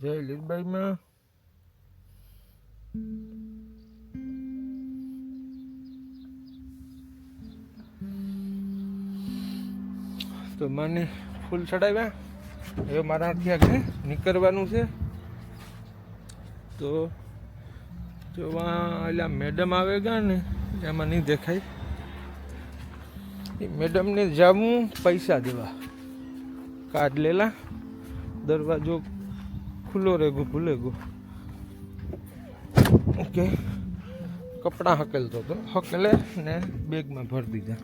જય લીલબાઈમાં તો મને ફૂલ ચડાવ્યા. હવે મારાથી આગળ નીકળવાનું છે. તો જો એટલે મેડમ આવે ગયા ને એમાં નહીં દેખાય. એ મેડમને જાવું પૈસા દેવા. કાર્ડ લેલા, દરવાજો ખુલ્લો રહેગો ભૂલેગો. ઓકે, કપડાં હકેલતો હતો, હકેલે ને બેગમાં ભરી દીધા.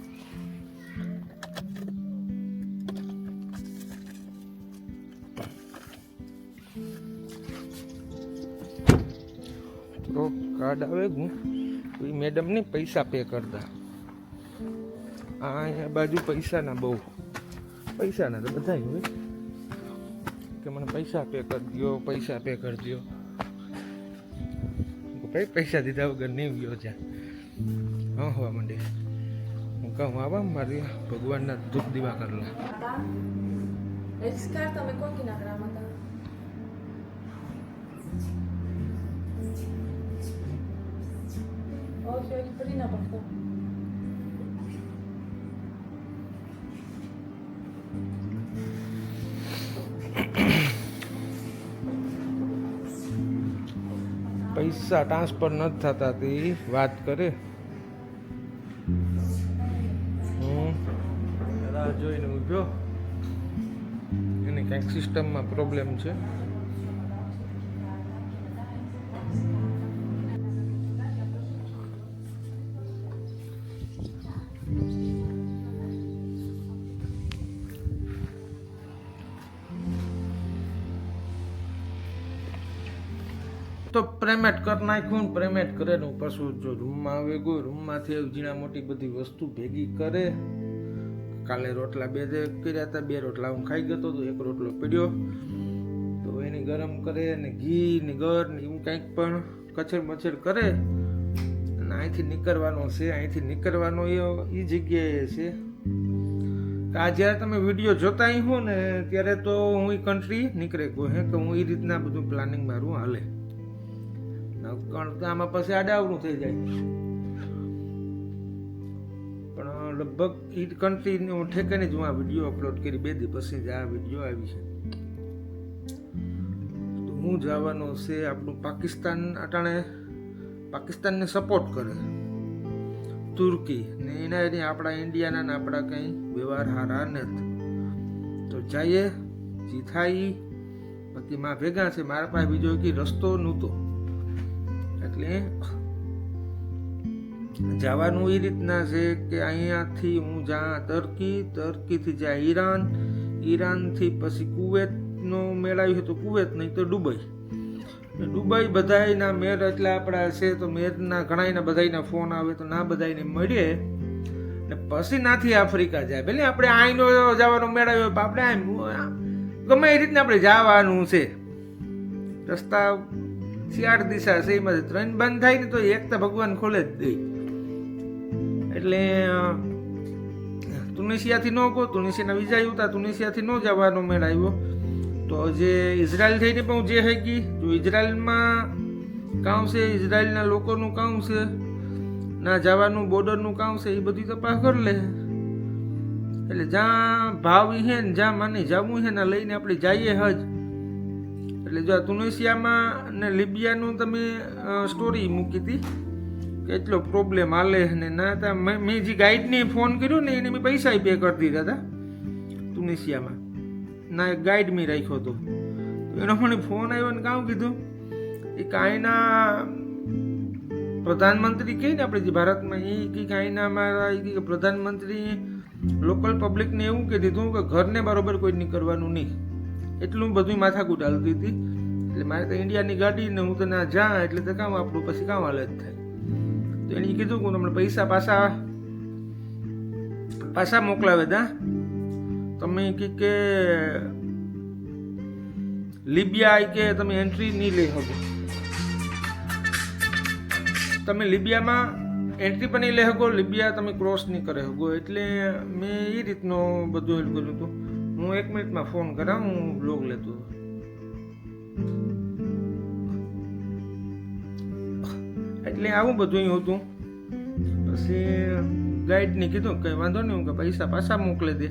તો કાર્ડ આવે ગયું તો એ મેડમને પૈસા પે કરતા. અહીંયા બાજુ પૈસાના બહુ પૈસાના તો બધા હોય કે મને પૈસા પે કરી દો, પૈસા પે કરી દો. ભાઈ પૈસા દીધા વગર નહીં ગયો જ્યાં હા હોવા માંડે. હું કહું આવા મારી ભગવાનના ધૂપ દીવા કરેલા. પૈસા ટ્રાન્સફર નથી થતા તે વાત કરે. હું રાહ જોઈને ઊભ્યો, એને કંઈક સિસ્ટમમાં પ્રોબ્લેમ છે. તો પેમેન્ટ કરી નાખ્યું ને પેમેન્ટ કરે ને પાછું જો રૂમમાં આવે ગયો, રૂમમાંથી ઝીણા મોટી બધી વસ્તુ ભેગી કરે. કાલે રોટલા બે કર્યા હતા, 2 રોટલા હું ખાઈ ગયો તો 1 રોટલો પડ્યો તો એને ગરમ કરે ને ઘી ને ગર ને એવું કંઈક પણ કચર મચર કરે. અને અહીંથી નીકળવાનો છે, અહીંથી નીકળવાનો એ જગ્યાએ છે કે આ જ્યારે તમે વિડીયો જોતા હો ને ત્યારે તો હું એ કન્ટ્રી નીકળે ગયો હે કે હું એ રીતના બધું પ્લાનિંગ મારું હાલે. આમાં પછી આડાવડું થઈ જાય. પણ લગભગ એ કન્ટ્રી ઠેકાને જ હું આ વિડીયો અપલોડ કરી 2 દિવસ પછી જ આ વિડીયો આવી છે. તો હું જવાનો છે આપણું પાકિસ્તાન. અટાણે પાકિસ્તાનને સપોર્ટ કરે તુર્કી ને એના એની આપણા ઇન્ડિયાના ને આપણા કંઈ વ્યવહાર હારા નથી. તો જઈએ જી થાય. બાકી માં ભેગા છે, મારા પાસે બીજો કંઈ રસ્તો નહોતો. એટલે જવાનું એ રીતના છે કે અહીંયાથી હું જ્યાં તર્કીથી જ્યાં ઈરાન, ઈરાનથી પછી કુવેતનો મેળ આવ્યો તો કુવેત, નહીં તો દુબઈ. દુબઈ બધાયના મેર એટલે આપણા છે તો મેરના ઘણાયના બધાયના ફોન આવે તો ના બધાયને મળીએ ને પછી નાથી આફ્રિકા જાય. ભલે આપણે અહીંનો જવાનો મેળ આવ્યો આપણે ગમે એ રીતના આપણે જવાનું છે. રસ્તા 8 દિશા છે, એમાંથી 3 બંધ થાય ને તો એક તો ભગવાન ખોલે જ દે. એટલે તુનિશિયાથી ન ગયો, તુનિશિયાના વિઝા આવ્યા, તુનિશિયાથી ન જવાનો મેળ આવ્યો. તો જે ઇઝરાયલ થઈને પણ જે થઈ ગઈ, જો ઇઝરાયલમાં કામ છે, ઇઝરાયલના લોકોનું કામ છે, ના જવાનું બોર્ડરનું કામ છે, એ બધી તપાસ કરી લે. એટલે જ્યાં ભાવ છે ને જ્યાં માની જવું છે ને લઈને આપણે જઈએ હજ. એટલે જો તુનિશિયામાં ને લિબિયાનું તમે સ્ટોરી મૂકી હતી કે એટલો પ્રોબ્લેમ હાલે ને ના. મેં જે ગાઈડને ફોન કર્યો ને એને મેં પૈસા પે કરી દીધા હતા તુનિશિયામાં. ના એક ગાઈડ મેં રાખ્યો હતો. એનો મને ફોન આવ્યો ને કામ કીધું એ કાંઈના પ્રધાનમંત્રી કહે ને આપણે જે ભારતમાં એ કે કાંઈના અમારા એ પ્રધાનમંત્રી લોકલ પબ્લિકને એવું કહી દીધું કે ઘરને બરોબર કોઈ નીકળવાનું નહીં. એટલું બધું માથાકૂટ હાલતી હતી. એટલે મારે તો ઇન્ડિયાની ગાડી ને હું તો ના જા એટલે તો કામ આપણું પછી કામ હાલત થાય. તો એને કીધું કે હું તમને પૈસા પાછા મોકલાવે દા. તમે કે લિબિયા કે તમે એન્ટ્રી નહીં લઈ શકો, તમે લિબિયામાં એન્ટ્રી પણ નહીં લઈ શકો, લિબિયા તમે ક્રોસ નહીં કરી શકો. એટલે મેં એ રીતનો બધું હેલ્પ કર્યું હતું. હું 1 મિનિટમાં ફોન કરાવું, હું બ્લોગ લેતો હતો. એટલે આવું બધું હતું. પછી ગાઈડને કીધું કંઈ વાંધો નહીં, હું કે પૈસા પાછા મોકલી દે.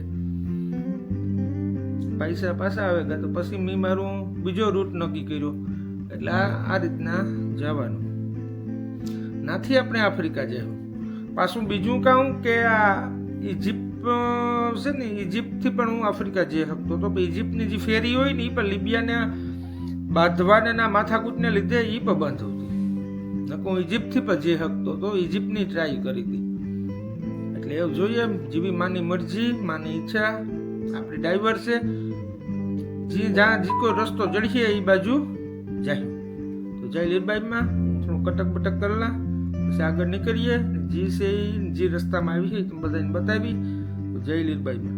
પૈસા પાછા આવે ગયા તો પછી મેં મારું બીજો રૂટ નક્કી કર્યો. એટલે આ રીતના જવાનું. નાથી આપણે આફ્રિકા જવું. પાછું બીજું કહું કે આ ઇજિપ્ત છે ને, ઇજિપ્તથી પણ હું આફ્રિકા જઈ શકતો તો. ઇજિપ્તની જે ફેરી હોય ને એ પણ લિબિયાને બાંધવાના માથાકૂટને લીધે એ પણ બંધ હતી. હું ઇજિપ્તથી પણ જઈ શકતો તો. ઇજિપ્તની ટ્રાય કરી હતી. એટલે એવું જોઈએ, જેવી માની મરજી, માની ઈચ્છા, આપણી ડ્રાઈવર છે, જ્યાં જે કોઈ રસ્તો જડીએ એ બાજુ જાય. તો જય લીરબાઈમાં થોડું કટક બટક કરેલા, પછી આગળ નીકળીએ. જે છે જે રસ્તામાં આવી છે તમે બધાને બતાવી. તો જય લીરબાઈમાં.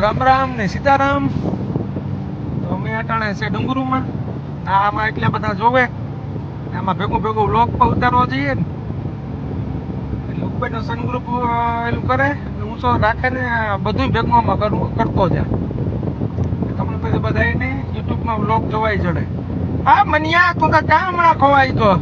રામ રામ ને સીતારામ. તો અમે અટાણે છે ડુંગરુમાં. આમાં એટલા બધા જોવે, આમાં ભેગું ભેગું વ્લોગ પર ઉતારવા જઈએ ને એટલે ઉપરનો સનગ્રુપ એલું કરે, ઊંચો રાખે ને બધું ભેગું આમાં કરતો જાય. તમને પછી બધાને યુટ્યુબમાં વ્લોગ જોવાઈ જડે. હા મનિયા, તું તો ક્યાં હમણાં ખોવાઈ ગયો?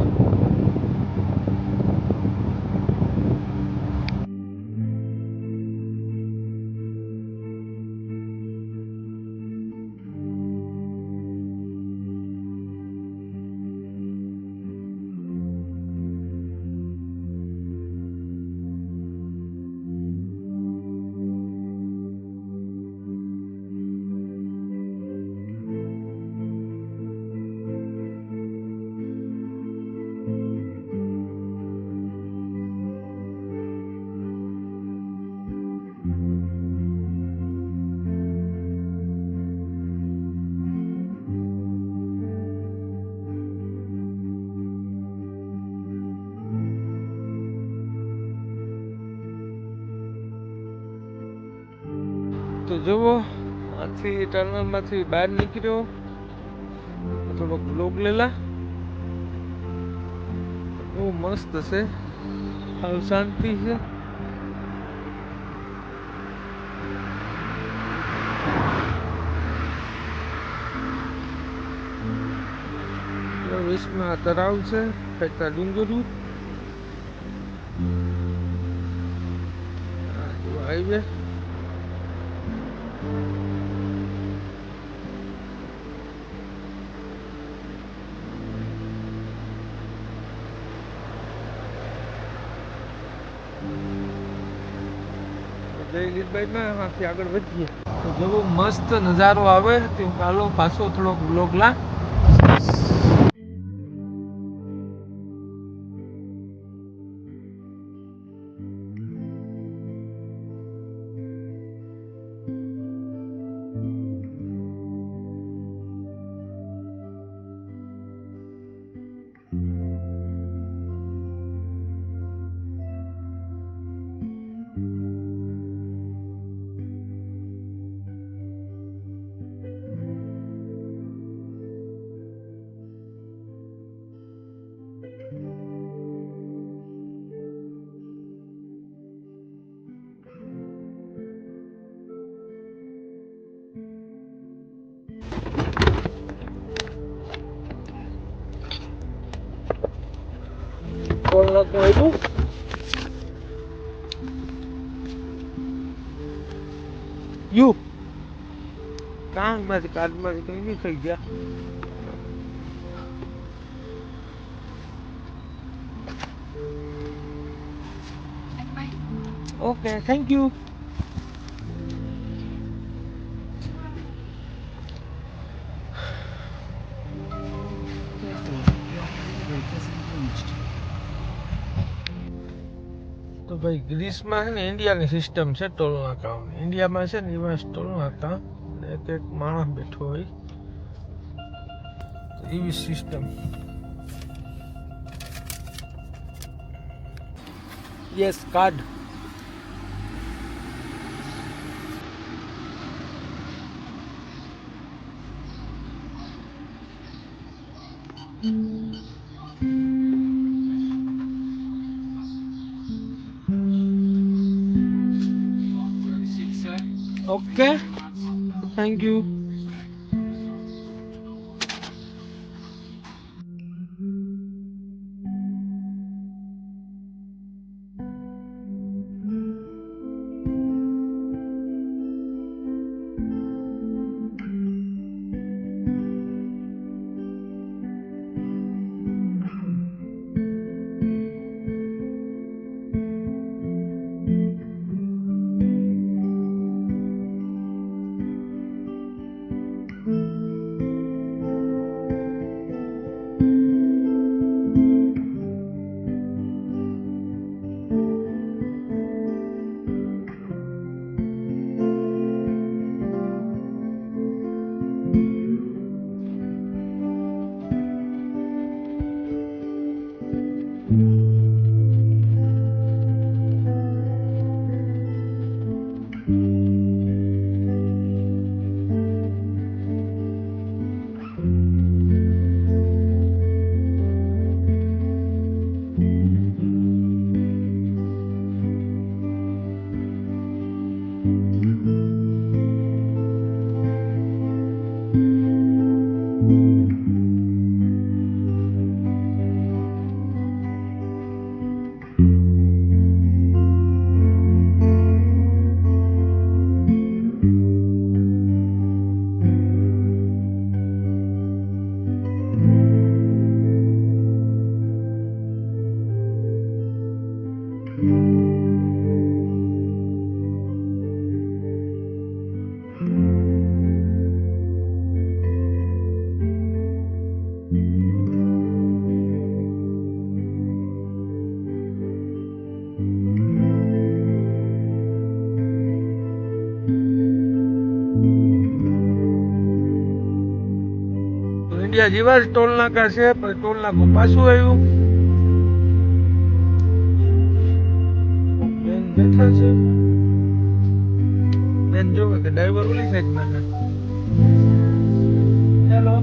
તો જુઓ, આથી ટનલમાંથી બહાર નીકળ્યો, થોડોક બ્લોગ લેલા. બહુ મસ્ત છે, હાવ શાંતિ છે. વિશ્વમાં તળાવ છે, ફેરતા ડુંગરું, હાઈવે. જય લીલભાઈમાં આમાંથી આગળ વધીએ તો જેવો મસ્ત નજારો આવે તે કાલો પાછો થોડોક બ્લોગ લા ટોલ નાકું આવ્યું યુ કાંગમાંથી કાર્ડમાંથી કંઈ નહીં થઈ ગયા ઓકે થેન્ક યુ તો ભાઈ ગ્રીસમાં છે ને ઇન્ડિયાની સિસ્ટમ છે ટોલ નાકાઓની ઇન્ડિયામાં છે ને એમાં ટોલ નાકા એક એક માણસ બેઠો હોય તો એવી system yes card okay thank you India જેવા જ ટોલ નાકા છે પણ ટોલ નાકું પાછું આવ્યું બેન બેઠા છે બેન જોવે કે ડ્રાઈવર ઓલી સાઈડમાં છે હેલો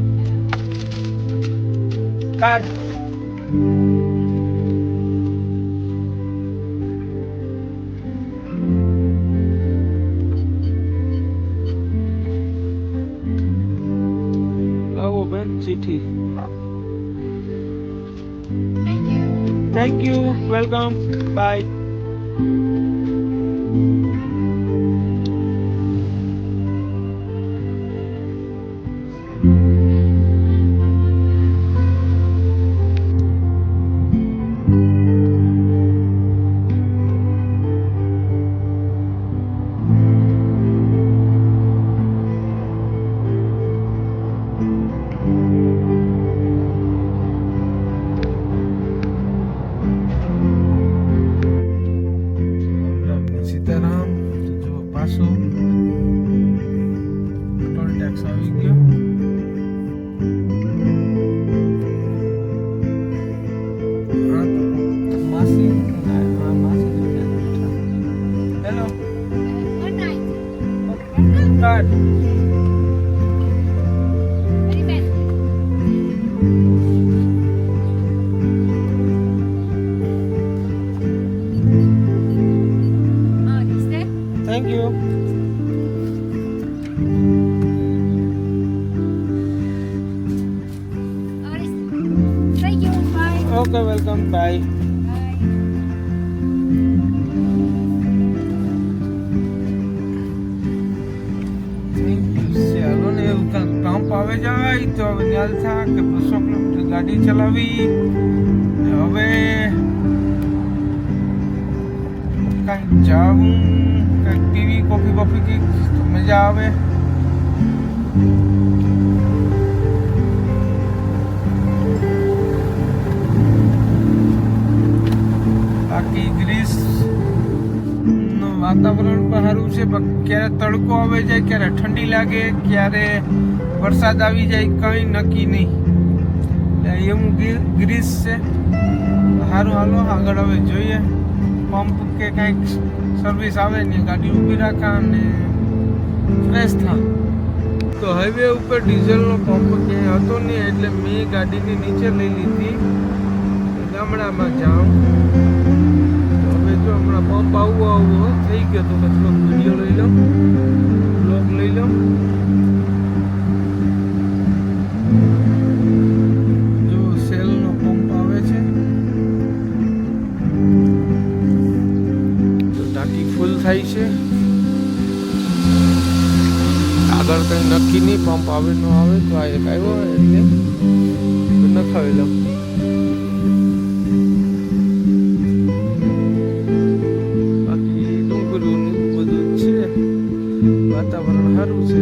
કાર્ડ લાવો બેન ચીઠી thank you welcome bye start. Very bad. Is there? Thank you. Thank you. Bye. Okay, welcome. Bye. Bye. ચાલો ને એવું કાંઈક પંપ આવે જાય તો હવે ન્યાલ થા કે 200 કિલોમીટર ગાડી ચલાવી ને હવે કાંઈક જાવું કાંઈક પીવી કોફી બોફી કંઈક તો મજા આવે. બાકી ગ્રીસ વાતાવરણ પણ સારું છે પણ ક્યારે તડકો આવે જાય ક્યારે ઠંડી લાગે ક્યારે વરસાદ આવી જાય કંઈ નક્કી નહીં એટલે એવું ગ્રીસ છે. સારું હાલો આગળ હવે જોઈએ પંપ કે કંઈક સર્વિસ આવે ને ગાડી ઊભી રાખા અને ફ્રેશ થા. તો હાઈવે ઉપર ડીઝલનો પંપ ક્યાંય હતો નહીં એટલે મેં ગાડીની નીચે લઈ લીધી ગામડામાં જાઉં. જો હમણાં પંપ આવો થઈ ગયો તો મેં થોડોક વિડીયો લઈ લઉં બ્લોગ લઈ લઉં. જો સેલનો પંપ આવે છે તો ટાંકી ફૂલ થાય છે. આગળ કંઈ નક્કી નહીં પંપ આવે ન આવે તો આ એક આવ્યો એટલે નખાવી લઉં. વાતાવરણ સારું છે.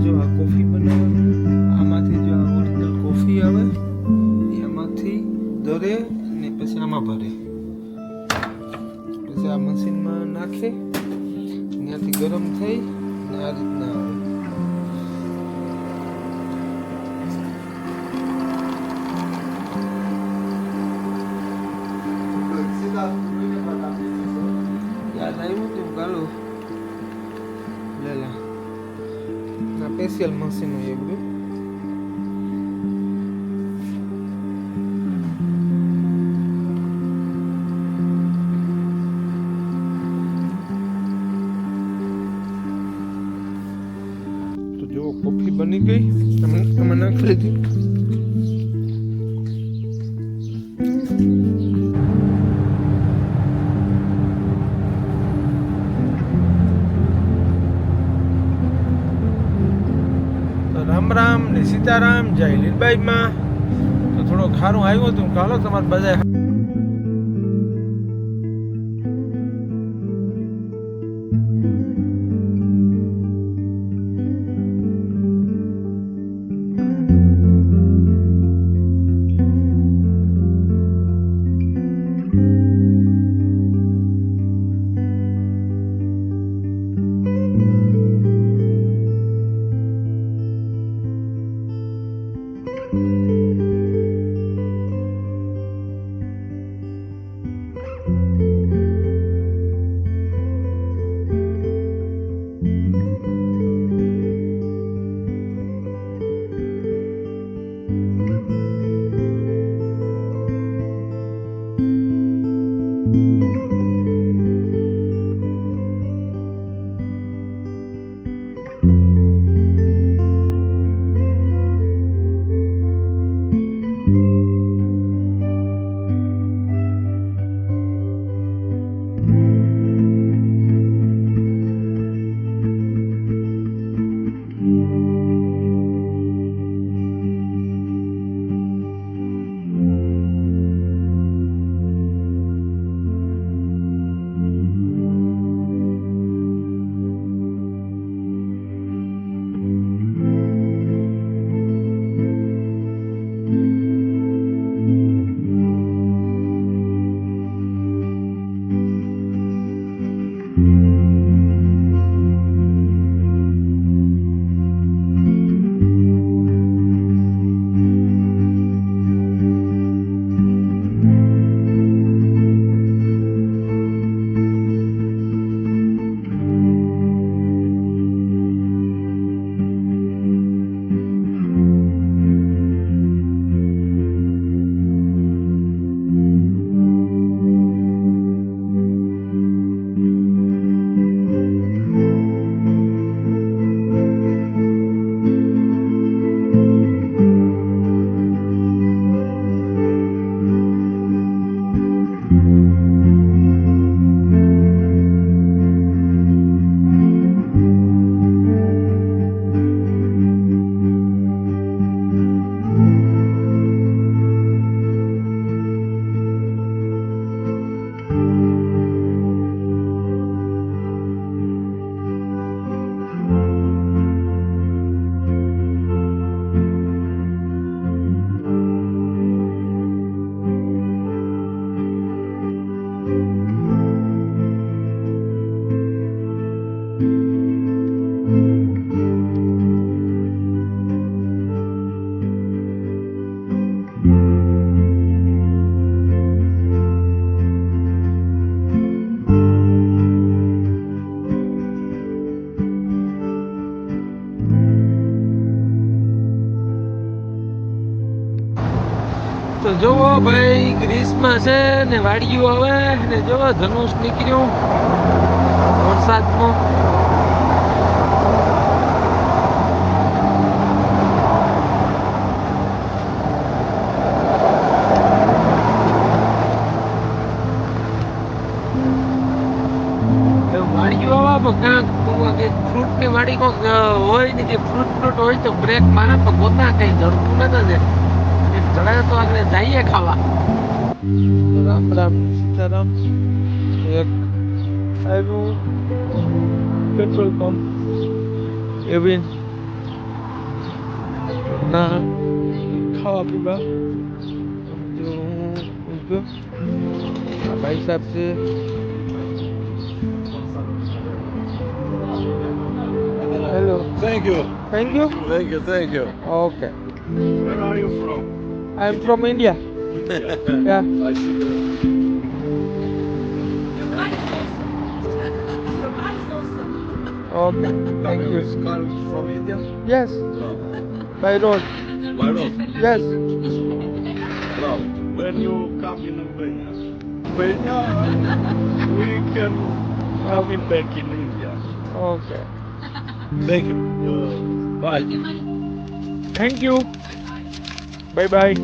જો આ કોફી બનાવવાનું આમાંથી જો આ ઓરિજિનલ કોફી આવે એમાંથી દરે અને પછી આમાં ભરે પછી આ મશીનમાં નાખે ત્યાંથી ગરમ થઈ ને આ રીતના આવે. યાદ આવ્યું તું ગાલો લેલા ના સ્પેશિયલ મશીન હોય એ બધું. તો જો કોફી બની ગઈ આમાં નાખી લીધી. રામ રામ ને સીતારામ જય લીલબાઈમાં. તો થોડો ખારું આવ્યું હતું કાલો તમારે બધા તો જોવો ભાઈ ગ્રીસમાં છે ને વાડીઓ આવે ને જોવો ધનુષ નીકળ્યું વરસાદમાં. વાડીઓ આવે પણ ક્યાંક ફ્રૂટ ની વાડી કોક હોય ને કે ફ્રૂટ હોય તો બ્રેક મારે તો ગોતા કઈ જડતું નથી. જડે તો આપણે જઈએ ખાવા. રામ રામ સીતારામ. એક આવ્યું પેટ્રોલ પંપ એવિન ના ખાવા પીવા તો હું ભાઈ સાહેબ છે. Hello. Thank you. Thank you. Thank you. Thank you. Okay. Where are you from? I'm from India. Yeah. I see the. Okay. Thank you. This car is from India? Yes. No. By road. By road? Yes. No. When you come in Albania, we can come in back in India. Okay. Thank you. Bye. Thank you. Bye bye.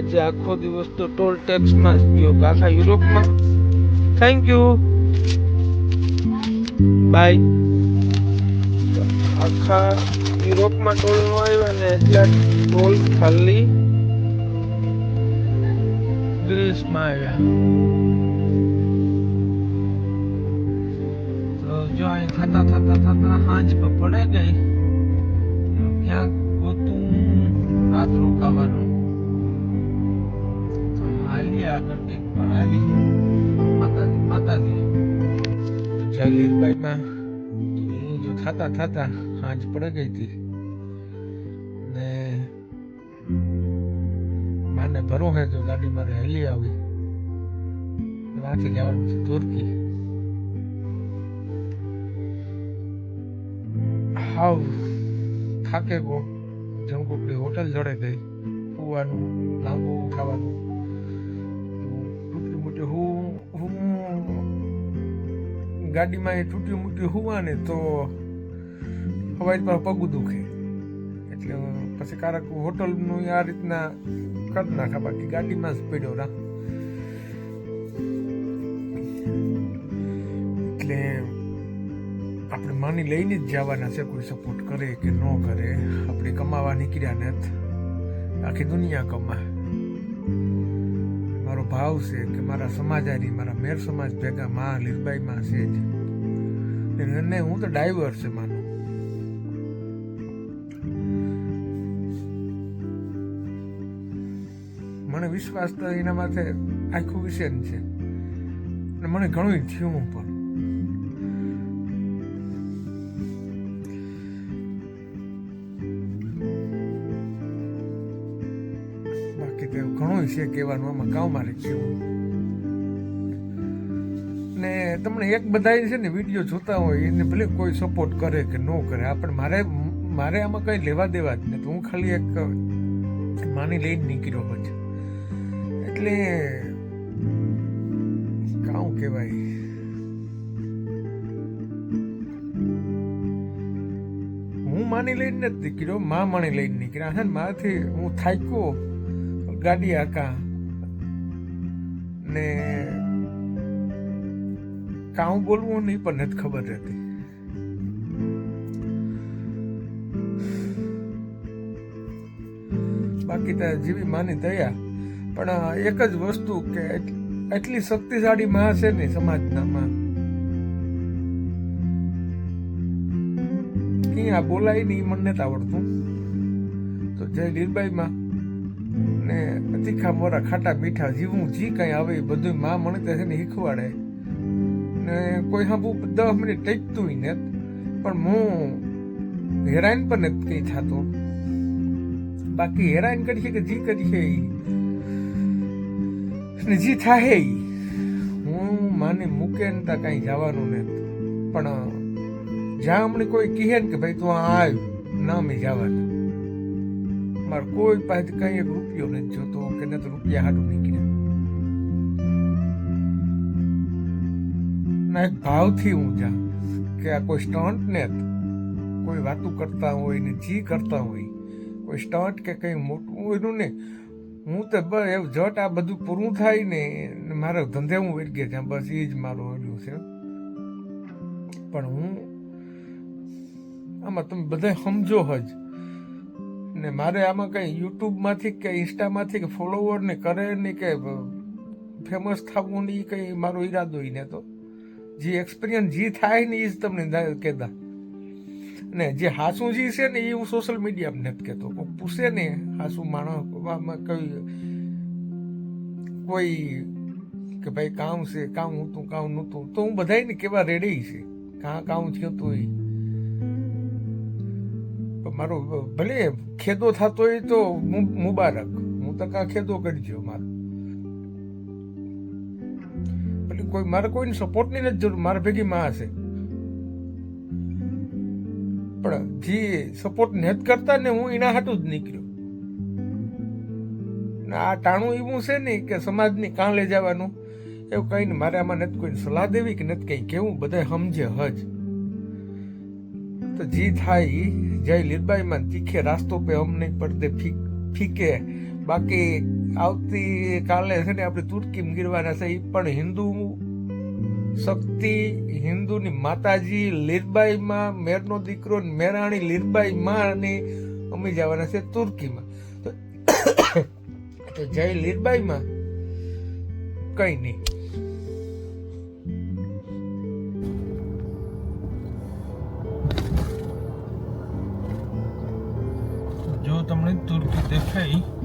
આજે આખો દિવસ તો toll tax માં જ ગયો આખા યુરોપમાં. Thank you. By. આખા યુરોપમાં ટોલ નો આવ્યા ને એટલા ટોલ ખાલી ગ્રીસમાં આવ્યા. તો જો અહીં થતા સાંજ પર પડે ગઈ ક્યાંક ગોતું રાત રોકાવાનું. હાલી આગળ કંઈક પણ હાલી માતાજી જાગીરભાઈમાં જો થતા સાંજ પડી ગઈ હતી ને માને ભરવું હે તો ગાડી મારે હેલી આવી ત્યાંથી જવાનું છે તુર્કી. હાવ થાકે ગો જમકુકડી હોટલ જડે ગઈ હોવાનું લાંબુ ખાવાનું તૂટી મૂટી હું ગાડીમાં એ તૂટી મૂટી હુવા ને તો હવાઈ પર પગ દુખે એટલે પછી કારક હોટલનું આ રીતના કરી નાખા બાકી ગાડીમાં જ પડ્યો રાખ એટલે આપણે માની લઈને જ જવાના છે કોઈ સપોર્ટ કરે કે ન કરે આપણે કમાવા નીકળ્યા નથી આખી દુનિયા કમા મારો ભાવ છે કે મારા સમાજારી મારા મેર સમાજ ભેગા માં લીરબાઈમાં છે જ એને હું તો ડાઈવર છે માનું મને વિશ્વાસ તો એના માથે આખું વિશે છે અને મને ઘણું થયું પણ બાકી તો ઘણું છે કહેવાનું આમાં કામ મારે કેવું ને તમને એક બધા છે ને વિડીયો જોતા હોય એને ભલે કોઈ સપોર્ટ કરે કે ન કરે આપણે મારે આમાં કઈ લેવા દેવા જ નથી હું ખાલી એક માની લઈને નીકળ્યો પછી એટલે કાઉ કહેવાય હું માની લઈને નથી નીકળ્યો માં માની લઈને નીકળ્યા છે ને મારાથી હું થાક્યો ગાડી આકા ને કાઉ બોલવું નહીં પણ નથી ખબર રહેતી બાકી તો જેવી માની દયા પણ એક જ વસ્તુ કે એટલી શક્તિશાળી માં છે ને સમાજના માં ક્યાં બોલાય નહીં મને નથી આવડતું તો જય લીરબાઈ માં ને તીખા મોરા ખાટા મીઠા જીવું જી કઈ આવે એ બધું માં મને તો છે ને શીખવાડે ને કોઈ હાબુ 10 મિનિટ ટેકતું ને પણ હું હેરાન પણ નથી કઈ થતું બાકી હેરાન કરીએ કે જી કરીએ ને જી થાય હું માને મૂકે ને તા કઈ જવાનું નથી પણ જ્યાં હમણાં કોઈ કહે ને કે ભાઈ તું આવ ના મેં જવાના મારે કોઈ પાસે કઈ એક રૂપિયો નથી જોતો કે ન તો રૂપિયા હાટું નીકળ્યા ના એક ભાવથી હું જા કે આ કોઈ સ્ટન્ટ ને કોઈ વાતું કરતા હોય ને જી કરતા હોય કોઈ સ્ટન્ટ કે કઈ મોટું એનું ને હું તો બસ જટ આ બધું પૂરું થાય ને મારા ધંધે હું વેઠ ગયા ત્યાં બસ એ જ મારું ઓલું છે પણ હું આમાં તમે બધા સમજો જ ને મારે આમાં કઈ યુટ્યુબમાંથી કે ઇન્સ્ટામાંથી કે ફોલોવર ને કરે ને કે ફેમસ થવું ને એ કઈ મારો ઈરાદો ને તો જે એક્સપિરિયન્સ જે થાય ને એ જ તમને કહેતા ને જે હાસું જે છે ને એ હું સોશિયલ મીડિયામાં નથી કહેતો કોઈ પૂછે ને હાસું માણસમાં કોઈ કે ભાઈ કામ છે કામ નહોતું કામ નહોતું તો હું બધાને કેવા રેડી છે કામ થયું તું એ મારો ભલે ખેદો થતો હોય તો મુબારક હું તો કાં ખેદો કરજો મારો ભલે કોઈ મારે કોઈને સપોર્ટની નથી જરૂર મારા ભેગી માં હશે પણ જે સપોર્ટ નથી કરતા ને હું એના હાટું જ નીકળ્યો આ ટાણું એવું છે ને કે સમાજની કાં લઈ જવાનું એવું કઈ ને મારે આમાં નથી કોઈ સલાહ દેવી કે નથી કઈ કેવું બધા સમજે હજ તો જી થાય જય લીરબાઈ માં તીખે રાસ્તો પે હમ નહીં પડતે ફીકે બાકી આવતી કાલે છે ને આપણે તુર્કી ગીરવાના છે એ પણ હિન્દુ શક્તિ હિન્દુની માતાજી લીરબાઈ માં મેરનો દીકરો મેરાણી લીરબાઈ માં અને અમે જવાના છે તુર્કીમાં તો જય લીરબાઈ માં કઈ નહીં જો તમને તુર્કી દેખાય